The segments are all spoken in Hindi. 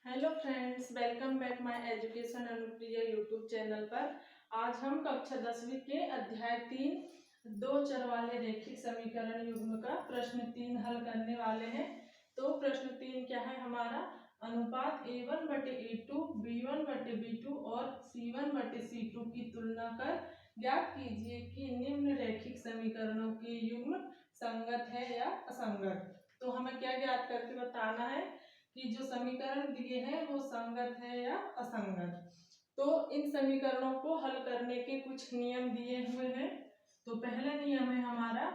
Hello friends, welcome back my education Anupriya YouTube channel पर। आज हम कक्षा 10वीं के अध्याय 3 दो चर वाले रैखिक समीकरण युग्म का प्रश्न 3 हल करने वाले हैं। तो प्रश्न 3 क्या है हमारा? अनुपात a1 बटे a2, b1 बटे b2 और c1 बटे c2 की तुलना कर ज्ञात कीजिए कि निम्न रैखिक समीकरणों के युग्म संगत है या असंगत। तो हमें क्या ज्ञात करके बताना है कि जो समीकरण दिए हैं वो संगत है या असंगत। तो इन समीकरणों को हल करने के कुछ नियम दिए हुए हैं। तो पहला नियम है हमारा,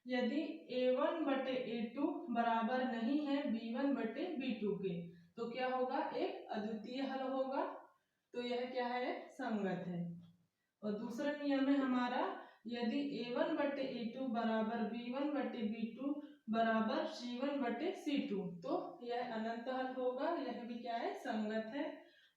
यदि a1 बटे a2 बराबर नहीं है b1 बटे b2 के तो क्या होगा? एक अद्वितीय हल होगा। तो यह क्या है? संगत है। और दूसरा नियम है हमारा, यदि a1 बटे a2 बराबर b1 बटे b2 बराबर c1 बटे c2 तो यह अनंत हल होगा। यह भी क्या है? संगत है।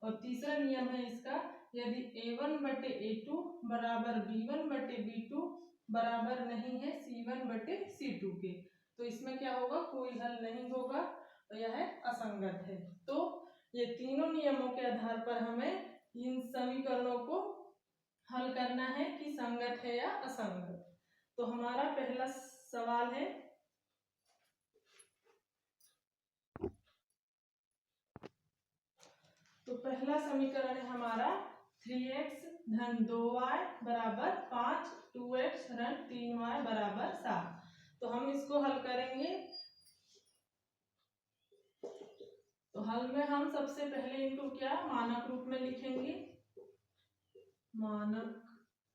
और तीसरा नियम है इसका, यदि a1 बटे a2 बराबर b1 बटे b2 बराबर नहीं है c1 बटे c2 के तो इसमें क्या होगा? कोई हल नहीं होगा। तो यह असंगत है। तो ये तीनों नियमों के आधार पर हमें इन समीकरणों को हल करना है कि संगत है या असंगत। तो हमारा पहला सवाल है, तो पहला समीकरण है हमारा 3x धन 2y बराबर 5, 2x ऋण 3y बराबर 7। तो हम इसको हल करेंगे। तो हल में हम सबसे पहले इनको क्या मानक रूप में लिखेंगे। मानक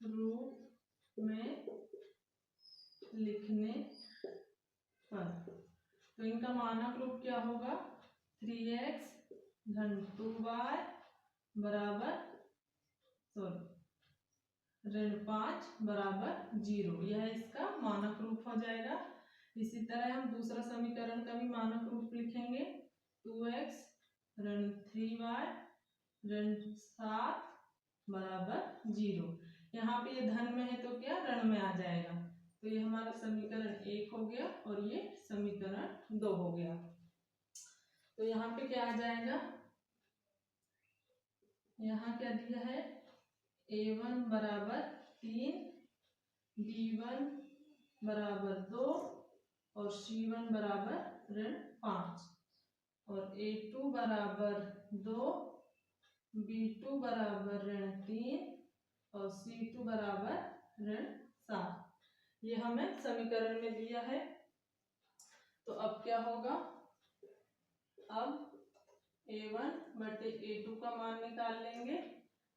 रूप में लिखने पर तो इनका मानक रूप क्या होगा? 3x धन 2y बराबर ऋण 5 बराबर 0। यह इसका मानक रूप हो जाएगा। इसी तरह हम दूसरा समीकरण का भी मानक रूप लिखेंगे। 2x ऋण 3y ऋण 7 बराबर 0। यहाँ पे ये धन में है तो क्या ऋण में आ जाएगा। तो ये हमारा समीकरण 1 हो गया और ये समीकरण 2 हो गया। तो यहाँ पे क्या आ जाएगा? यहाँ क्या दिया है? a1 बराबर 3, b1 बराबर 2 और c1 बराबर ऋण 5 और a2 बराबर 2, b2 बराबर ऋण 3 और c2 बराबर ऋण 7। ये हमें समीकरण में दिया है। तो अब क्या होगा? अब a1 बटे a2 का मान निकाल लेंगे।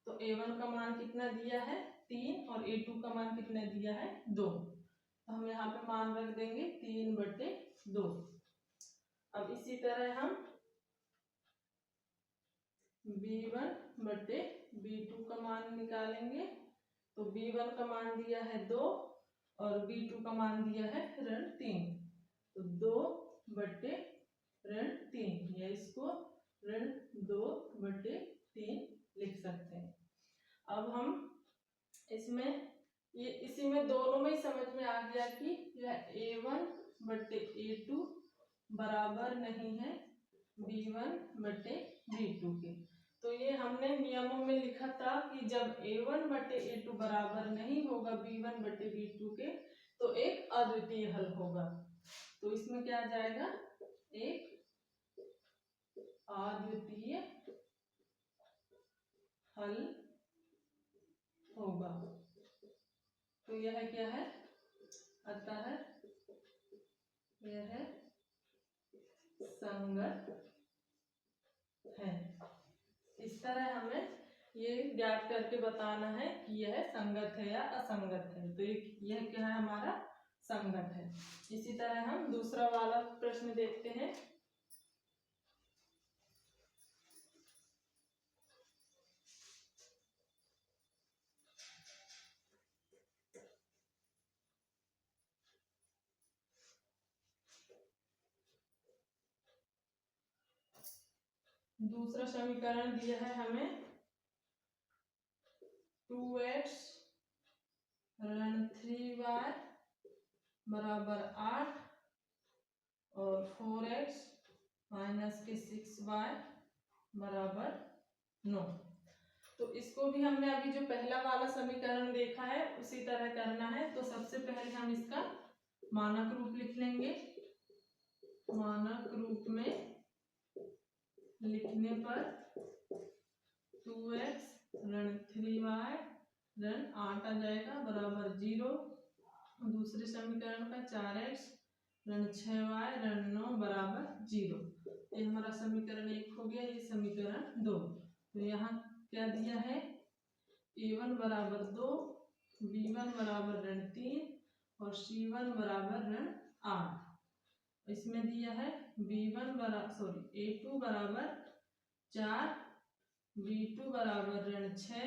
तो a1 का मान कितना दिया है? 3 और a2 का मान कितना दिया है? 2। तो हम यहाँ पे मान रख देंगे 3 बटे 2। अब इसी तरह हम b1 बटे b2 का मान निकालेंगे। तो b1 का मान दिया है 2 और b2 का मान दिया है ऋण 3। तो 2 बटे ऋण 3 या इसको ऋण 2 बटे 3 लिख सकते हैं। अब हम इसमें ये इसी में दोनों में ही समझ में आ गया कि यह a1 बटे a2 बराबर नहीं है b1 बटे b2 के। तो ये हमने नियमों में लिखा था कि जब a1 बटे a2 बराबर नहीं होगा b1 बटे b2 के तो एक अद्वितीय हल होगा। तो इसमें क्या आ जाएगा? एक अद्वितीय हल होगा। तो यह क्या है? अतः यह संगत है। इस तरह हमें ये ज्ञात करके बताना है कि यह संगत है या असंगत है। तो यह क्या है? हमारा संगत है। इसी तरह हम दूसरा वाला प्रश्न देखते हैं। दूसरा समीकरण दिया है हमें 2x ऋण 3y बराबर 8 और 4x माइनस के 6y बराबर 9। तो इसको भी हमने अभी जो पहला वाला समीकरण देखा है उसी तरह करना है। तो सबसे पहले हम इसका मानक रूप लिख लेंगे। मानक रूप में लिखने पर 2x ऋण 3y ऋण 8 आ जाएगा बराबर 0। दूसरे समीकरण का 4x ऋण 6y ऋण 9 बराबर 0। ये हमारा समीकरण 1 हो गया। ये समीकरण 2। तो यहाँ क्या दिया है, a1 बराबर 2, b1 बराबर ऋण 3 और c1 बराबर ऋण 8। इसमें दिया है a2 बराबर 4, b2 बराबर ऋण 6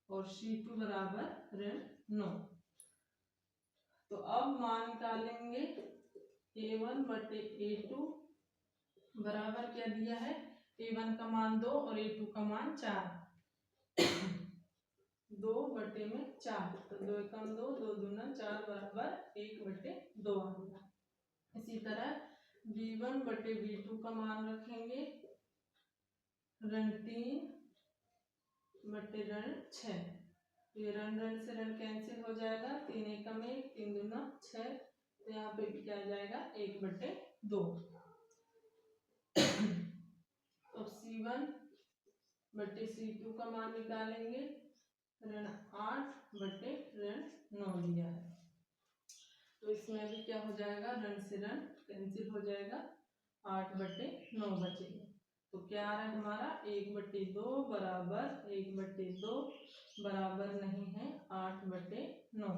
और c2 बराबर ऋण 9। तो अब मान निकालेंगे। a1 बटे a2 बराबर क्या दिया है, a1 का मान 2 और a2 का मान 4। 2 बटे में 4, तो 2 एकम 2, 2 दूना 4 बराबर 1 बटे 2 आ गया। इसी तरह b1 बटे b2 का मान रखेंगे ऋण 3 बटे ऋण 6। ये ऋण ऋण से ऋण कैंसिल हो जाएगा, 3 एकम 1, 3 दूना 6, तो यहाँ पे भी क्या जाएगा 1 बटे 2। तो c1 बटे c2 का मान निकालेंगे ऋण 8 बटे ऋण 9 दिया है। तो इसमें भी क्या हो जाएगा, ऋण से ऋण कैंसिल हो जाएगा, 8 बटे 9 बचेगा। तो क्या आ रहा है हमारा 1 बटे 2 बराबर 1 बटे 2 बराबर नहीं है 8 बटे 9।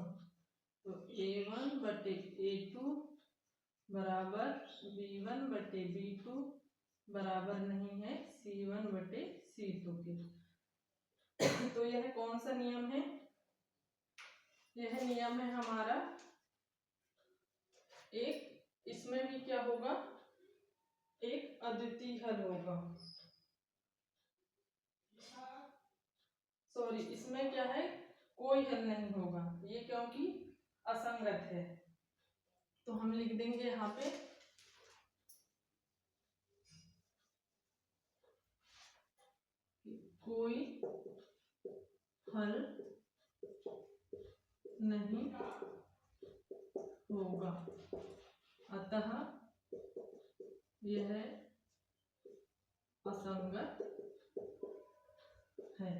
तो a1 बटे a2 बराबर b1 बटे b2 बराबर नहीं है c1 बटे c2 के। तो यह कौन सा नियम है, यह नियम है हमारा एक, इसमें भी क्या होगा, एक अद्वितीय हल होगा। सॉरी, इसमें क्या है, कोई हल नहीं होगा, ये क्योंकि असंगत है। तो हम लिख देंगे यहाँ पे कोई हल नहीं होगा, अतः यह असंगत है।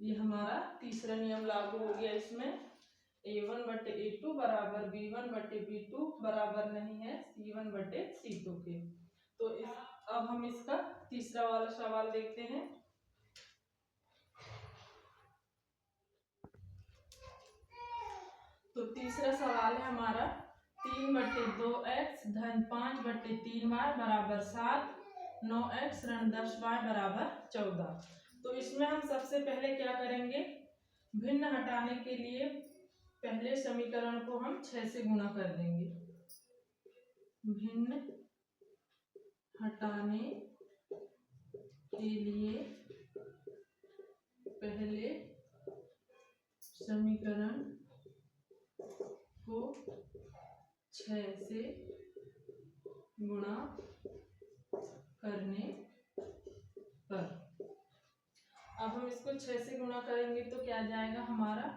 ये हमारा तीसरा नियम लागू हो गया। इसमें a1 बटे a2 बराबर b1 बटे b2 बराबर नहीं है c1 बटे c2 के। तो अब हम इसका तीसरा वाला सवाल देखते हैं। तो तीसरा सवाल है हमारा 3 बटे 2x धन 5 बटे 3y बराबर 7, 9x ऋण 10y बराबर 14। तो इसमें हम सबसे पहले क्या करेंगे, भिन्न हटाने के लिए पहले समीकरण को हम 6 से गुणा कर देंगे। भिन्न हटाने के लिए पहले समीकरण को 6 से गुणा करने पर, अब हम इसको 6 से गुणा करेंगे तो क्या जाएगा हमारा,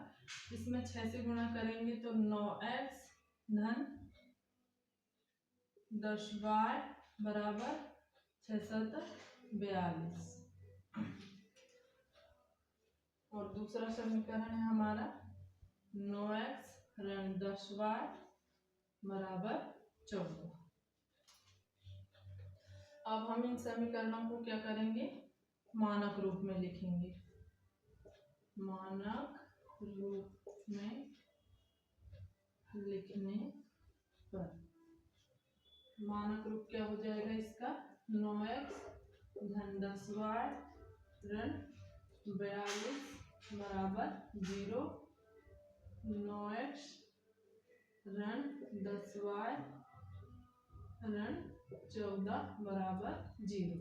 इसमें 6 से गुणा करेंगे तो 9x धन 10y बराबर 6 7 42। और दूसरा समीकरण है हमारा 9x ऋण 10y बराबर 14। अब हम इन समीकरणों को क्या करेंगे, मानक रूप में लिखेंगे। मानक रूप में लिखने पर मानक रूप क्या हो जाएगा इसका, 9x धन 10y ऋण 42 बराबर 0, 9x ऋण 10y ऋण 14 बराबर 0।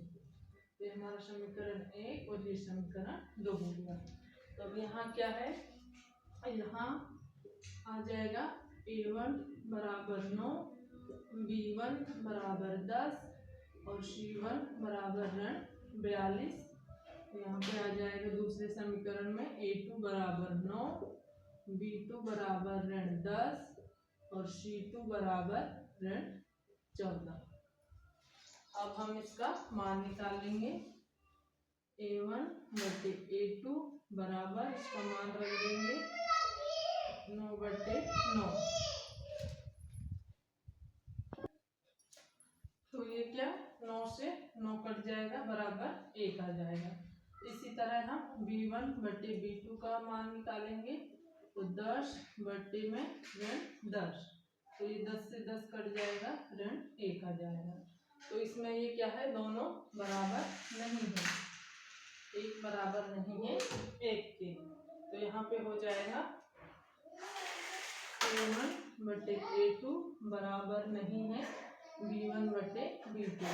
ये हमारा समीकरण 1 और ये समीकरण 2 हो गया। तो अब यहाँ क्या है, यहाँ आ जाएगा a1 बराबर 9, b1 बराबर 10 और c1 बराबर ऋण 42। तो यहाँ पे आ जाएगा दूसरे समीकरण में A2 बराबर 9, B2 बराबर ऋण 10 और C2 बराबर ऋण 14। अब हम इसका मान निकालेंगे। A1 बटे A2 बराबर, इसका मान रख देंगे 9 बटे 9। तो ये क्या, 9 से 9 कट जाएगा, बराबर 1 आ जाएगा। इसी तरह हम B1 बटे B2 का मान निकालेंगे। तो 10 बटे में ऋण 10, तो ये 10 से 10 कट जाएगा, ऋण 1 आ जाएगा। तो इसमें ये क्या है, दोनों बराबर नहीं है, एक बराबर नहीं है एक के। तो यहाँ पे हो जाएगा A1 बटे A2 बराबर नहीं है B1 बटे B2 के।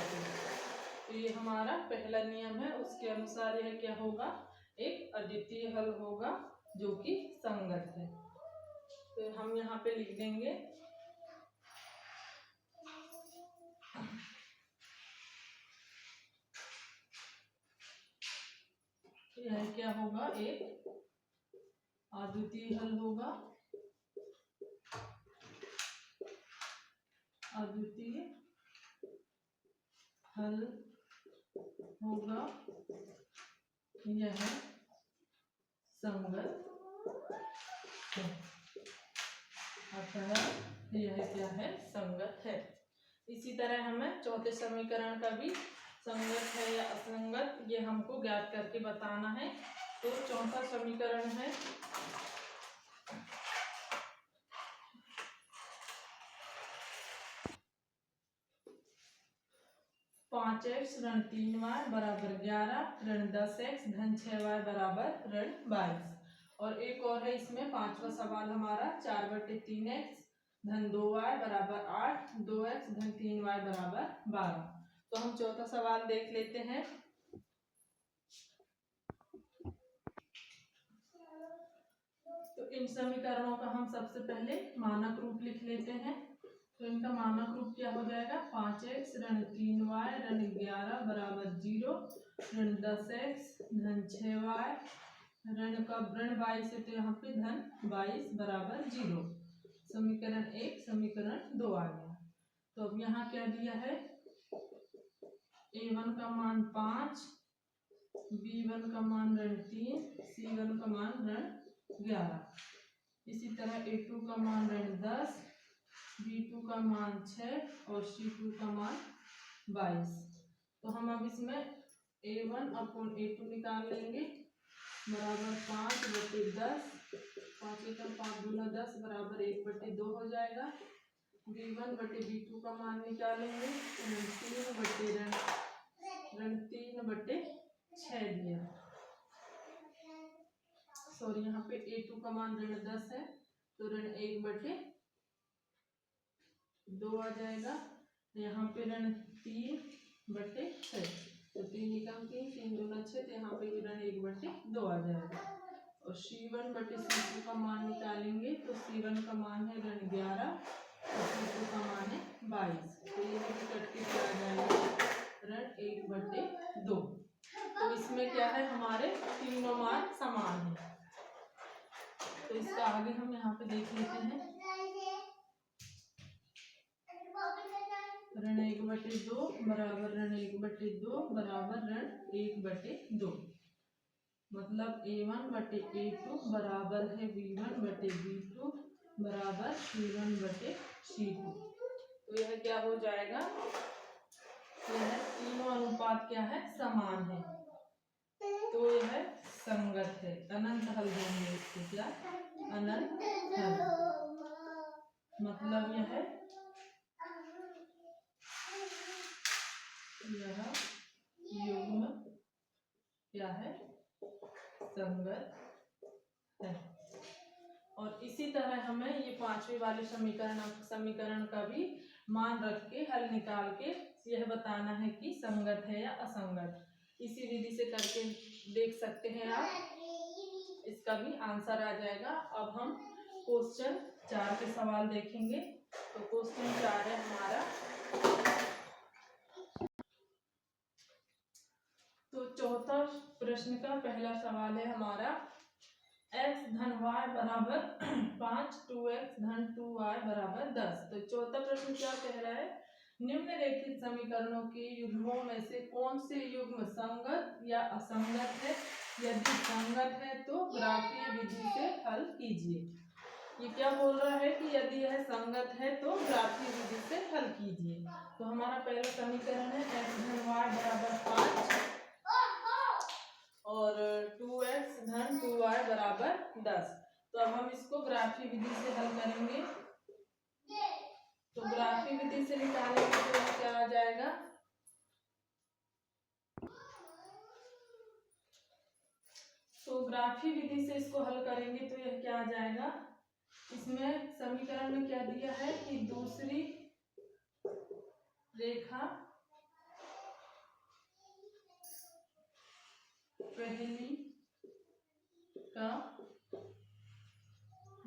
तो ये हमारा पहला नियम है, उसके अनुसार यह क्या होगा, एक अद्वितीय हल होगा जो कि संगत है। तो हम यहाँ पे लिख देंगे यह क्या होगा, एक अद्वितीय हल होगा, अद्वितीय हल होगा, यह संगत है। अतः यह क्या है, संगत है। इसी तरह हमें चौथे समीकरण का भी संगत है या असंगत, ये हमको ज्ञात करके बताना है। तो चौथा समीकरण है 5x ऋण 3y बराबर 11 ऋण 10x धन 6y बराबर ऋण 22। और एक और है इसमें, पांचवा सवाल हमारा 4 बटे 3x धन 2y बराबर 8 2x धन 3y बराबर 12। तो हम चौथा सवाल देख लेते हैं। तो इन समीकरणों का हम सबसे पहले मानक रूप लिख लेते हैं। तो इनका मानक रूप क्या हो जाएगा, 5x ऋण 3y ऋण 11 बराबर 0 ऋण 10x धन 6y ऋण का ऋण 22 है, तो यहाँ पे धन 22 बराबर 0। समीकरण 1 समीकरण 2 आ गया। तो अब यहाँ क्या दिया है, A1 का मान 5, B1 का मान ऋण 3, C1 का मान ऋण 11। इसी तरह A2 का मान ऋण 10, B2 का मान 6 और C2 का मान 22। तो हम अब इसमें A1 अपॉन A2 निकाल लेंगे, बराबर 5 बटे 10, 5 एकम 5 दूना 10 बराबर 1 बटे 2 हो जाएगा। B1 बटे B2 का मान निकालेंगे, ऋण 3 बटे ऋण 3 बटे 6 दिया। सॉरी, यहाँ पे A2 का मान ऋण 10 है, तो ऋण 1 बटे 2 आ जाएगा। यहाँ पे ऋण 3 बटे 6, तो 3 एकम 3 3 दूना 6, तो यहाँ पे ऋण 1 बटे 2 आ जाएगा। और C1 बटे C2 का मान निकालेंगे, तो C1 का मान है ऋण 11 और C2 का मान है 22। तो ये भी कट के क्या आ जाएगा, ऋण 1 बटे 2। तो इसमें क्या है, हमारे तीनों मान समान है। तो इसका आगे हम यहाँ पे देख लेते हैं, ऋण 1 बटे 2 बराबर ऋण 1 बटे 2 बराबर ऋण 1 बटे 2। मतलब A1 बटे A2 बराबर है B1 बटे B2 बराबर C1 बटे C2। तो यह क्या हो जाएगा, यह तीनों अनुपात क्या है, समान है। तो यह संगत है, अनंत हल देंगे इसको, क्या अनंत हल। मतलब यह युग्म क्या है, संगत है। और इसी तरह हमें ये पांचवी वाले समीकरण का भी मान रख के हल निकाल के यह बताना है कि संगत है या असंगत। इसी विधि से करके देख सकते हैं आप, इसका भी आंसर आ जाएगा। अब हम क्वेश्चन 4 के सवाल देखेंगे। तो क्वेश्चन 4 है हमारा, तो चौथा प्रश्न का पहला सवाल है हमारा x धन y बराबर 5 2x धन 2y बराबर 10। तो चौथा प्रश्न क्या कह रहा है, निम्नलिखित समीकरणों के युग्मों में से कौन से युग्म संगत या असंगत है, यदि संगत है तो ग्राफीय विधि से हल कीजिए। ये क्या बोल रहा है कि यदि यह संगत है तो ग्राफीय विधि से हल कीजिए। तो हमारा पहला समीकरण है x धन y बराबर 5 और 2x धन 2y बराबर 10। तो अब हम इसको ग्राफीय विधि से हल करेंगे। तो ग्राफीय विधि से निकालेंगे तो यह क्या आ जाएगा, तो ग्राफीय विधि से इसको हल करेंगे तो यह क्या आ जाएगा, इसमें समीकरण में क्या दिया है कि दूसरी रेखा पहली का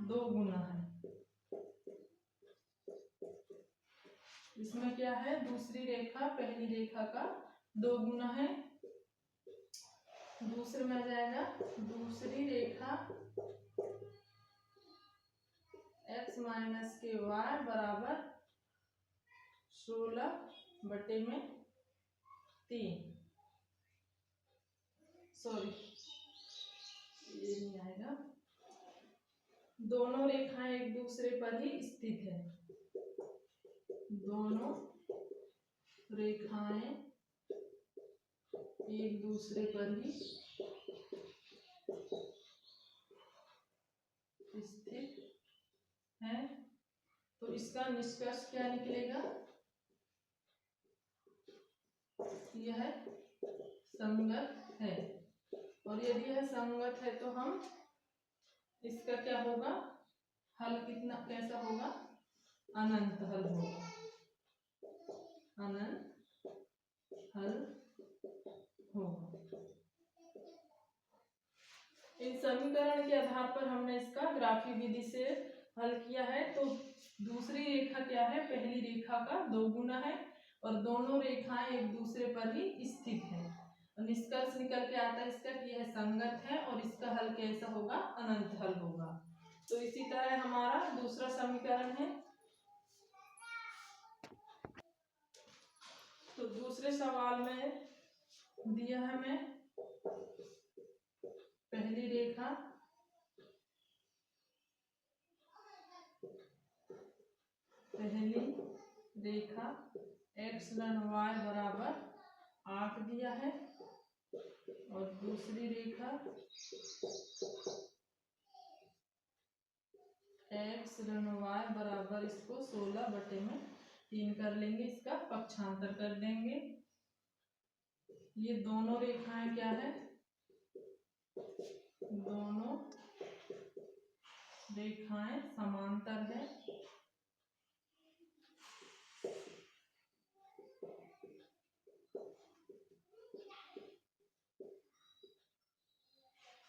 2 गुना है। इसमें क्या है, दूसरी रेखा पहली रेखा का 2 गुना है। दूसरे में आ जाएगा दूसरी रेखा x माइनस के y बराबर 16/3। सॉरी ये नहीं आएगा, दोनों रेखाएं एक दूसरे पर ही स्थित है। दोनों रेखाएं एक दूसरे पर ही स्थित है। तो इसका निष्कर्ष क्या निकलेगा, यह संगत है। और यदि यह संगत है तो हम इसका क्या होगा, हल कितना कैसा होगा, अनंत हल होगा। अनंत हल होगा। इन समीकरण के आधार पर हमने इसका ग्राफीय विधि से हल किया है। तो दूसरी रेखा क्या है, पहली रेखा का 2 गुना है और दोनों रेखाएं एक दूसरे पर ही स्थित है। निष्कर्ष निकल के आता है इसका कि यह संगत है और इसका हल कैसा होगा, अनंत हल होगा। तो इसी तरह हमारा दूसरा समीकरण है। तो दूसरे सवाल में दिया है हमें पहली रेखा x धन y बराबर 8 दिया है और दूसरी रेखा x धन y बराबर इसको 16/3 कर लेंगे, इसका पक्षांतर कर देंगे। ये दोनों रेखाएं क्या है, दोनों रेखाएं समांतर है।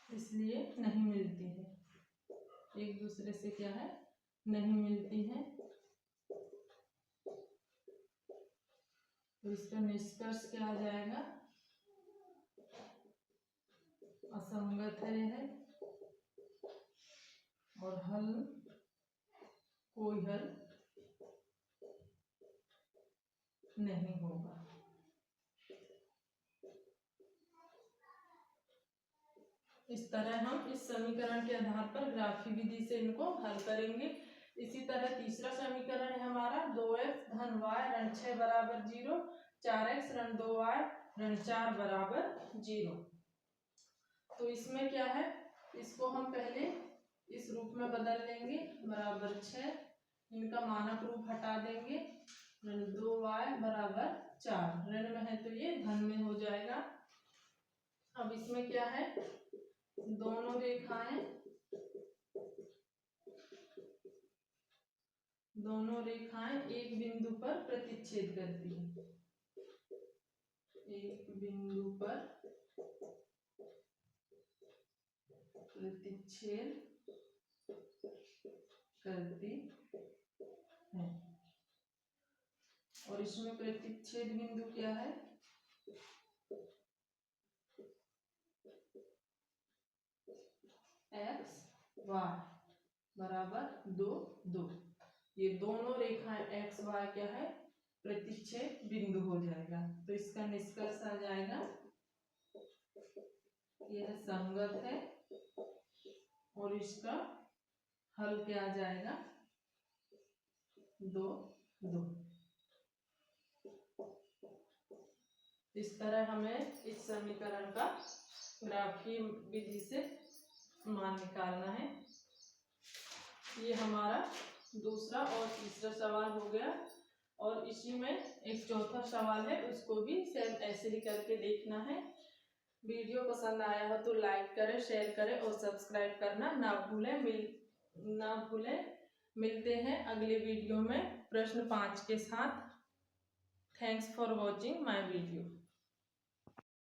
इसलिए नहीं मिलती है, एक दूसरे से क्या है, नहीं मिलती है। तो इसका निष्कर्ष क्या आ जाएगा, असंगत है यह और हल कोई हल नहीं होगा। इस तरह हम इस समीकरण के आधार पर ग्राफीय विधि से इनको हल करेंगे। इसी तरह तीसरा समीकरण है हमारा 2x धन y ऋण 6 बराबर 0, 4x ऋण 2y ऋण 4 बराबर 0। तो इसमें क्या है, इसको हम पहले इस रूप में बदल लेंगे, बराबर 6, इनका मानक रूप हटा देंगे, ऋण 2y बराबर 4, ऋण में है तो ये धन में हो जाएगा। अब इसमें क्या है, दोनों रेखाएं एक बिंदु पर प्रतिच्छेद करती है, एक बिंदु पर प्रतिच्छेद करती है। और इसमें प्रतिच्छेद बिंदु क्या है, एक्स वाई बराबर 2 2। ये दोनों रेखाएं एक्स वाई क्या है, प्रतिच्छेद बिंदु हो जाएगा। तो इसका निष्कर्ष आ जाएगा यह संगत है और इसका हल क्या आ जाएगा 2 2। इस तरह हमें इस समीकरण का ग्राफीय विधि से मान निकालना है। ये हमारा दूसरा और तीसरा सवाल हो गया और इसी में एक चौथा सवाल है, उसको भी सेम ऐसे ही करके देखना है। वीडियो पसंद आया हो तो लाइक करें, शेयर करें और सब्सक्राइब करना ना भूलें। मिलते हैं अगले वीडियो में प्रश्न 5 के साथ। Thanks for watching my video.